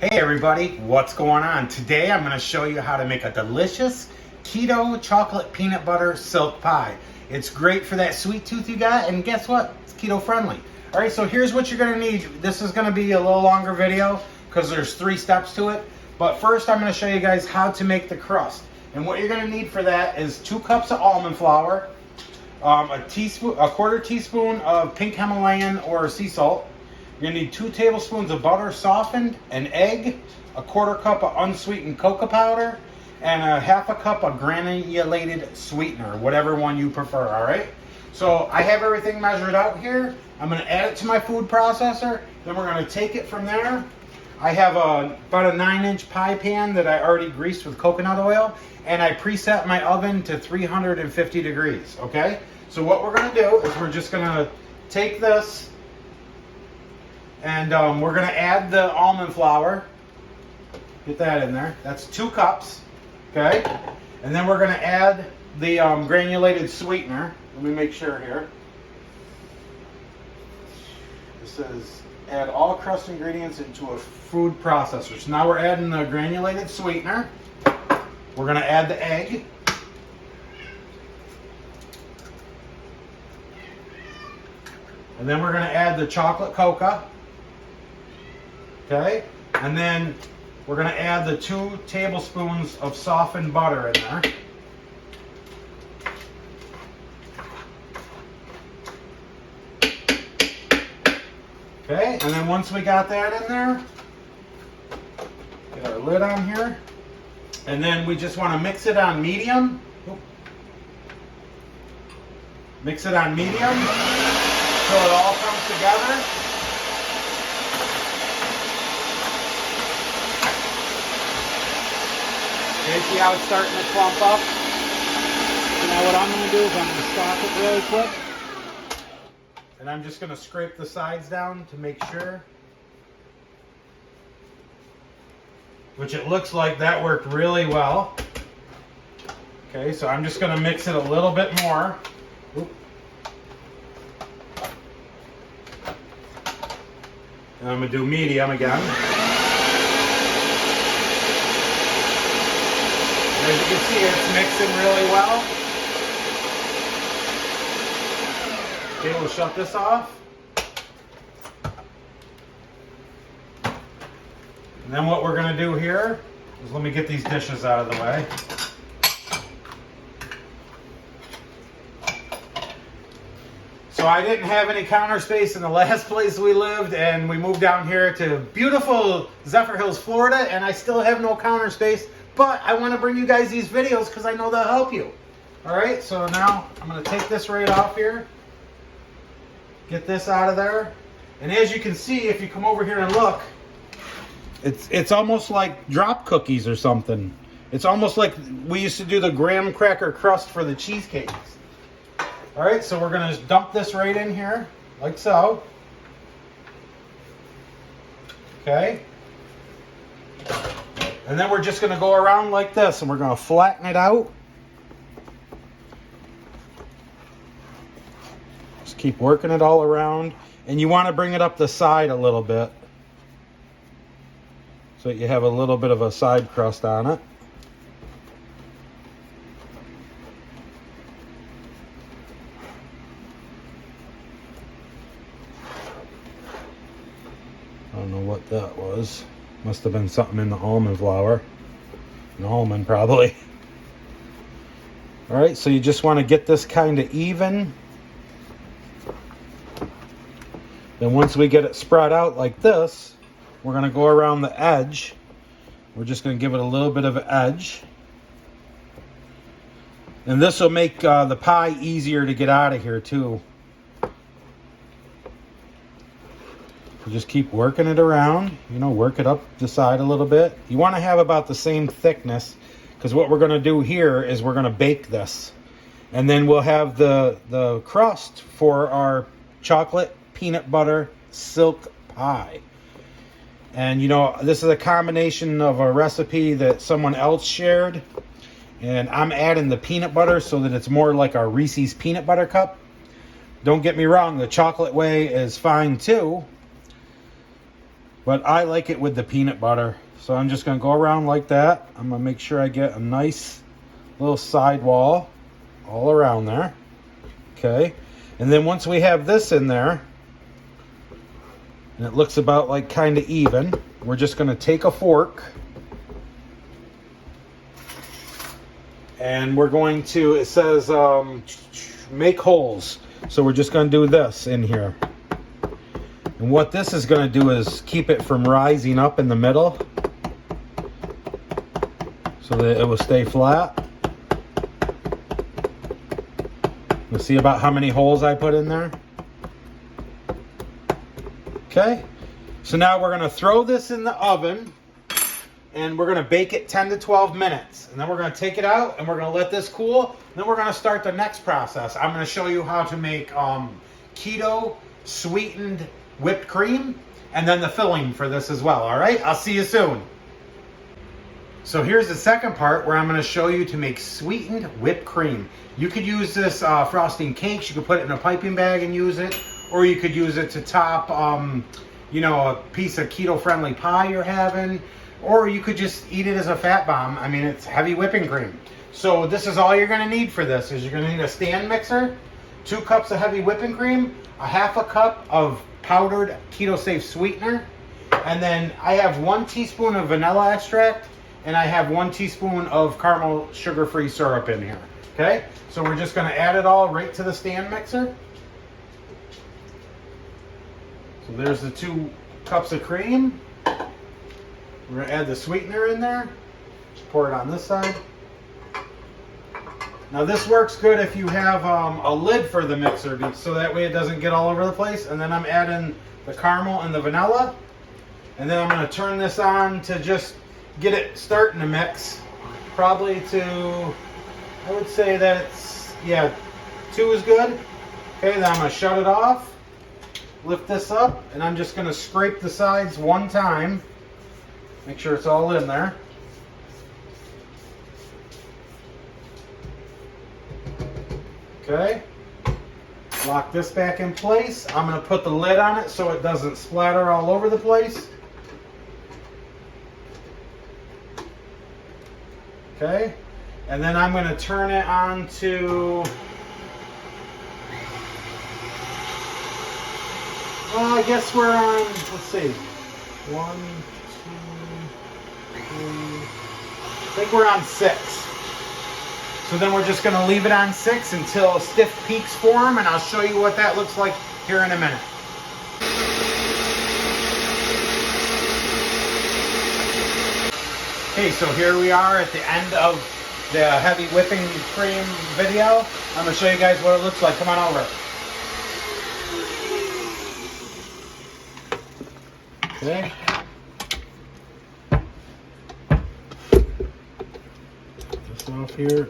Hey everybody, what's going on? Today I'm going to show you how to make a delicious keto chocolate peanut butter silk pie. It's great for that sweet tooth you got, and guess what? It's keto friendly. Alright, so here's what you're going to need. This is going to be a little longer video because there's 3 steps to it. But first I'm going to show you guys how to make the crust. And what you're going to need for that is 2 cups of almond flour, a quarter teaspoon of pink Himalayan or sea salt. You're going to need 2 tablespoons of butter softened, an egg, a quarter cup of unsweetened cocoa powder, and a half a cup of granulated sweetener, whatever one you prefer, all right? So I have everything measured out here. I'm going to add it to my food processor. Then we're going to take it from there. I have about a 9-inch pie pan that I already greased with coconut oil, and I preset my oven to 350 degrees, okay? So what we're going to do is we're just going to take this, and we're going to add the almond flour. Get that in there. That's 2 cups. Okay? And then we're going to add the granulated sweetener. Let me make sure here. It says add all crust ingredients into a food processor. So now we're adding the granulated sweetener. We're going to add the egg. And then we're going to add the chocolate cocoa. Okay, and then we're going to add the 2 tablespoons of softened butter in there. Okay, and then once we got that in there, get our lid on here, and then we just want to mix it on medium. Mix it on medium so it all comes together. Okay, see how it's starting to clump up? So now what I'm going to do is I'm going to stop it really quick. And I'm just going to scrape the sides down to make sure. Which it looks like that worked really well. Okay, so I'm just going to mix it a little bit more. Oop. And I'm going to do medium again. As you can see, it's mixing really well. Okay, we'll shut this off. And then what we're going to do here is, let me get these dishes out of the way. So I didn't have any counter space in the last place we lived, and we moved down here to beautiful Zephyr Hills, Florida, and I still have no counter space. But I want to bring you guys these videos because I know they'll help you. Alright, so now I'm going to take this right off here. Get this out of there. And as you can see, if you come over here and look, it's almost like drop cookies or something. It's almost like we used to do the graham cracker crust for the cheesecakes. Alright, so we're going to dump this right in here, like so. Okay. And then we're just going to go around like this, and we're going to flatten it out. Just keep working it all around. And you want to bring it up the side a little bit, so that you have a little bit of a side crust on it. I don't know what that was. Must have been something in the almond flour. An almond, probably. Alright, so you just want to get this kind of even. Then once we get it spread out like this, we're going to go around the edge. We're just going to give it a little bit of an edge. And this will make the pie easier to get out of here too. Just keep working it around, you know, work it up the side a little bit. You want to have about the same thickness, because what we're going to do here is we're going to bake this. And then we'll have the crust for our chocolate peanut butter silk pie. And you know, this is a combination of a recipe that someone else shared. And I'm adding the peanut butter so that it's more like a Reese's peanut butter cup. Don't get me wrong, the chocolate way is fine too. but I like it with the peanut butter. So I'm just gonna go around like that. I'm gonna make sure I get a nice little sidewall all around there. Okay, and then once we have this in there, and it looks about like kind of even, we're just gonna take a fork and we're going to, it says make holes. So we're just gonna do this in here. And what this is gonna do is keep it from rising up in the middle so that it will stay flat. You'll see about how many holes I put in there. Okay, so now we're gonna throw this in the oven and we're gonna bake it 10 to 12 minutes. And then we're gonna take it out and we're gonna let this cool. And then we're gonna start the next process. I'm gonna show you how to make keto sweetened whipped cream and then the filling for this as well, all right? I'll see you soon. So here's the second part where I'm going to show you to make sweetened whipped cream. You could use this frosting cakes. You could put it in a piping bag and use it, or you could use it to top, you know, a piece of keto-friendly pie you're having, or you could just eat it as a fat bomb. I mean, it's heavy whipping cream. So this is all you're going to need for this. Is you're going to need a stand mixer, 2 cups of heavy whipping cream, a half a cup of powdered keto-safe sweetener, and then I have 1 teaspoon of vanilla extract, and I have 1 teaspoon of caramel sugar-free syrup in here. Okay, so we're just going to add it all right to the stand mixer. So there's the 2 cups of cream. We're going to add the sweetener in there. Pour it on this side. Now this works good if you have a lid for the mixer, so that way it doesn't get all over the place. And then I'm adding the caramel and the vanilla. And then I'm going to turn this on to just get it starting to mix. Probably to, I would say that it's, yeah, 2 is good. Okay, then I'm going to shut it off. Lift this up, and I'm just going to scrape the sides 1 time. Make sure it's all in there. Okay. Lock this back in place. I'm going to put the lid on it so it doesn't splatter all over the place. Okay. And then I'm going to turn it on to, well, I guess we're on, let's see, 1, 2, 3, I think we're on 6. So then we're just going to leave it on 6 until stiff peaks form, and I'll show you what that looks like here in a minute. Okay, so here we are at the end of the heavy whipping cream video. I'm going to show you guys what it looks like. Come on over. Okay. This off here.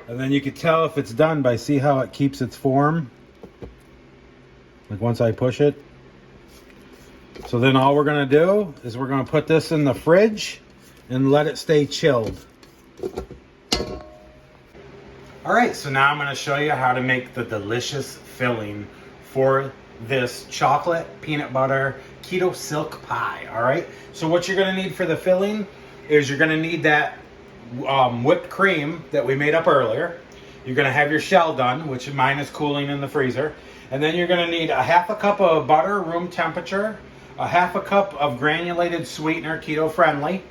And then you can tell if it's done by see how it keeps its form. Like once I push it. So then all we're going to do is we're going to put this in the fridge and let it stay chilled. All right, so now I'm going to show you how to make the delicious filling for this chocolate peanut butter keto silk pie. All right, so what you're going to need for the filling is you're going to need that whipped cream that we made up earlier. You're going to have your shell done, which mine is cooling in the freezer. And then you're going to need a half a cup of butter, room temperature, a half a cup of granulated sweetener, keto friendly,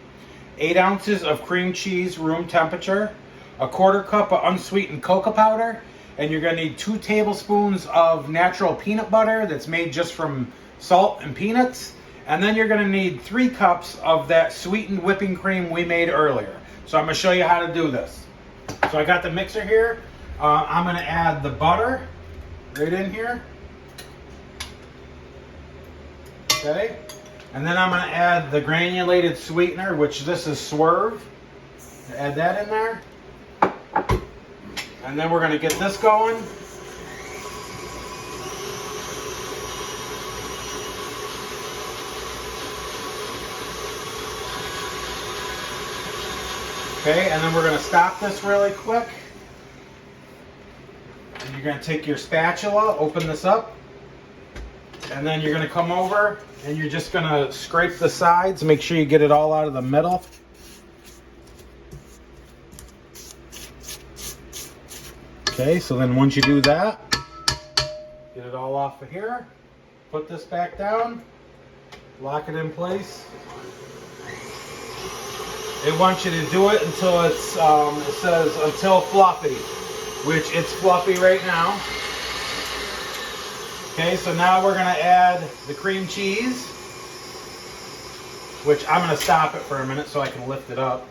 8 ounces of cream cheese, room temperature, a quarter cup of unsweetened cocoa powder, and you're going to need 2 tablespoons of natural peanut butter that's made just from salt and peanuts. And then you're going to need 3 cups of that sweetened whipping cream we made earlier. So I'm going to show you how to do this. So I got the mixer here. I'm going to add the butter right in here. Okay. And then I'm going to add the granulated sweetener, which this is Swerve. Add that in there. And then we're going to get this going. Okay, and then we're going to stop this really quick. And you're going to take your spatula, open this up, and then you're going to come over and you're just going to scrape the sides. Make sure you get it all out of the middle. Okay, so then once you do that, get it all off of here. Put this back down. Lock it in place. It wants you to do it until it's, it says until fluffy, which it's fluffy right now. Okay, so now we're going to add the cream cheese, which I'm going to stop it for a minute so I can lift it up.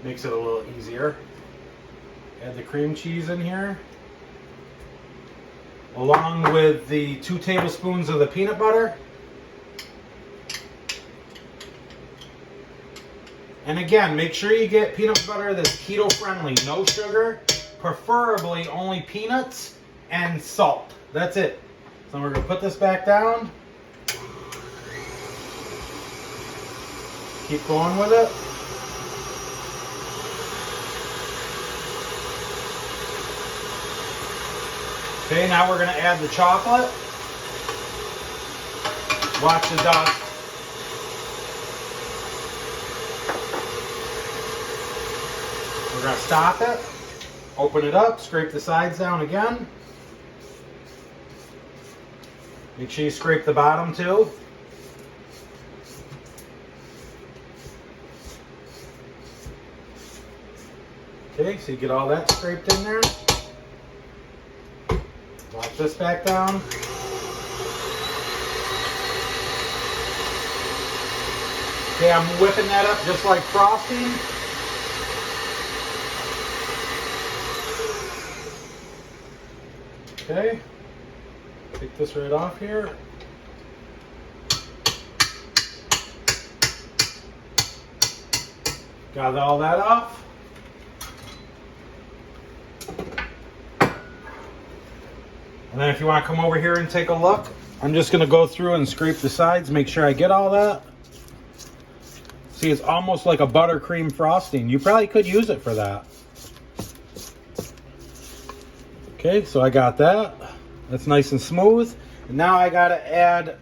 Makes it a little easier. Add the cream cheese in here, along with the 2 tablespoons of the peanut butter. And again, make sure you get peanut butter that's keto friendly, no sugar, preferably only peanuts and salt. That's it. So we're going to put this back down. Keep going with it. Okay, now we're going to add the chocolate. Watch the dust. We're going to stop it, open it up, scrape the sides down again. Make sure you scrape the bottom too. Okay, so you get all that scraped in there. Lock this back down. Okay, I'm whipping that up just like frosting. Okay, take this right off here. Got all that off. And then if you want to come over here and take a look, I'm just going to go through and scrape the sides, make sure I get all that. See, it's almost like a buttercream frosting. You probably could use it for that. Okay, so I got that. That's nice and smooth. And now I got to add,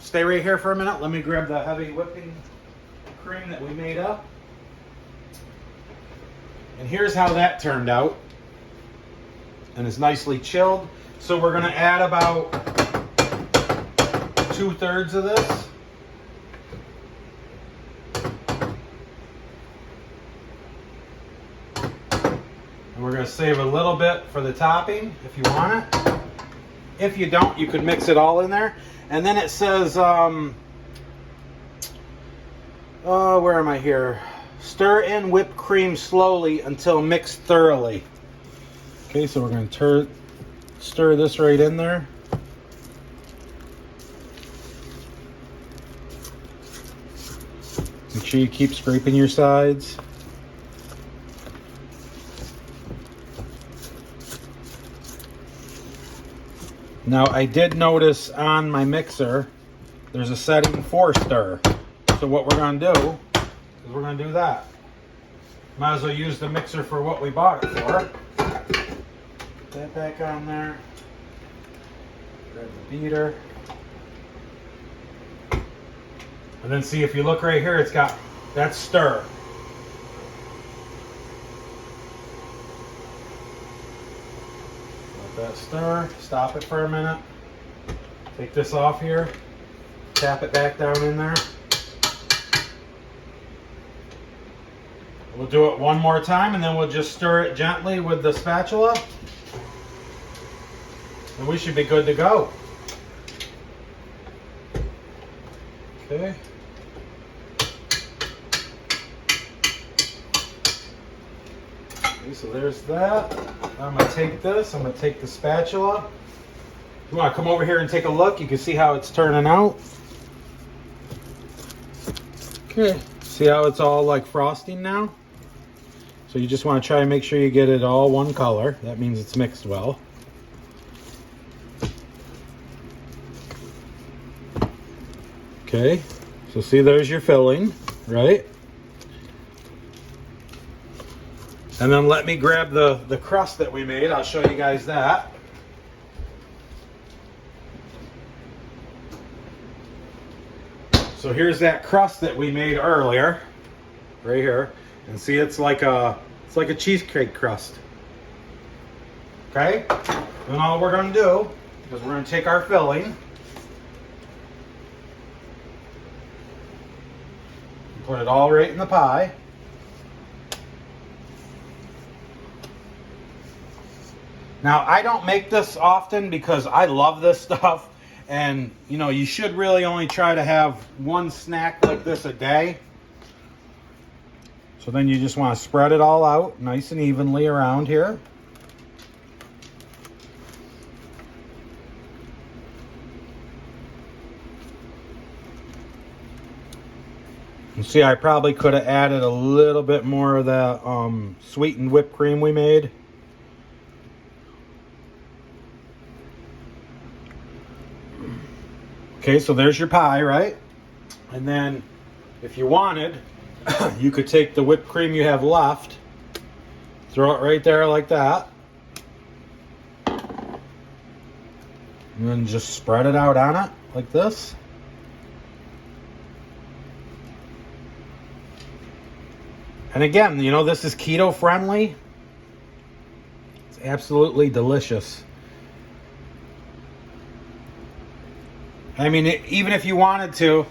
stay right here for a minute. Let me grab the heavy whipping cream that we made up. And here's how that turned out. And it's nicely chilled. So we're going to add about 2/3 of this. And we're going to save a little bit for the topping if you want it. If you don't, you could mix it all in there. And then it says, where am I here? Stir in whipped cream slowly until mixed thoroughly. Okay, so we're going to stir this right in there. Make sure you keep scraping your sides. Now I did notice on my mixer there's a setting for stir. So what we're going to do is we're going to do that. Might as well use the mixer for what we bought it for. Put that back on there. Grab the beater. And then see, if you look right here, it's got that stir. Let that stir. Stop it for a minute. Take this off here. Tap it back down in there. We'll do it one more time and then we'll just stir it gently with the spatula. And we should be good to go. Okay. Okay, so there's that. I'm going to take this. I'm going to take the spatula. If you want to come over here and take a look, you can see how it's turning out. Okay. See how it's all like frosting now? So you just want to try and make sure you get it all one color. That means it's mixed well. Okay, so see, there's your filling, right? And then let me grab the crust that we made. I'll show you guys that. So here's that crust that we made earlier, right here. And see, it's like a cheesecake crust. Okay? And all we're gonna do is we're gonna take our filling, put it all right in the pie. Now, I don't make this often because I love this stuff, and you know, you should really only try to have one snack like this a day. So then you just want to spread it all out nice and evenly around here. You see, I probably could have added a little bit more of that sweetened whipped cream we made. Okay, so there's your pie, right? And then if you wanted, you could take the whipped cream you have left, throw it right there like that, and then just spread it out on it like this. And again, you know, this is keto friendly. It's absolutely delicious. I mean, even if you wanted to,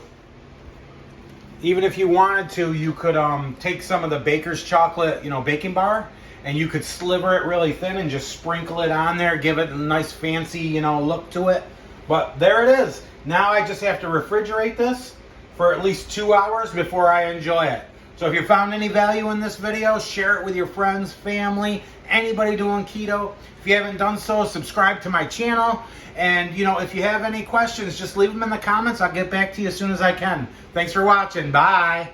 you could take some of the baker's chocolate, you know, baking bar, and you could sliver it really thin and just sprinkle it on there, give it a nice fancy, you know, look to it. But there it is. Now I just have to refrigerate this for at least 2 hours before I enjoy it. So if you found any value in this video, share it with your friends, family, anybody doing keto. If you haven't done so, subscribe to my channel. And, you know, if you have any questions, just leave them in the comments. I'll get back to you as soon as I can. Thanks for watching. Bye.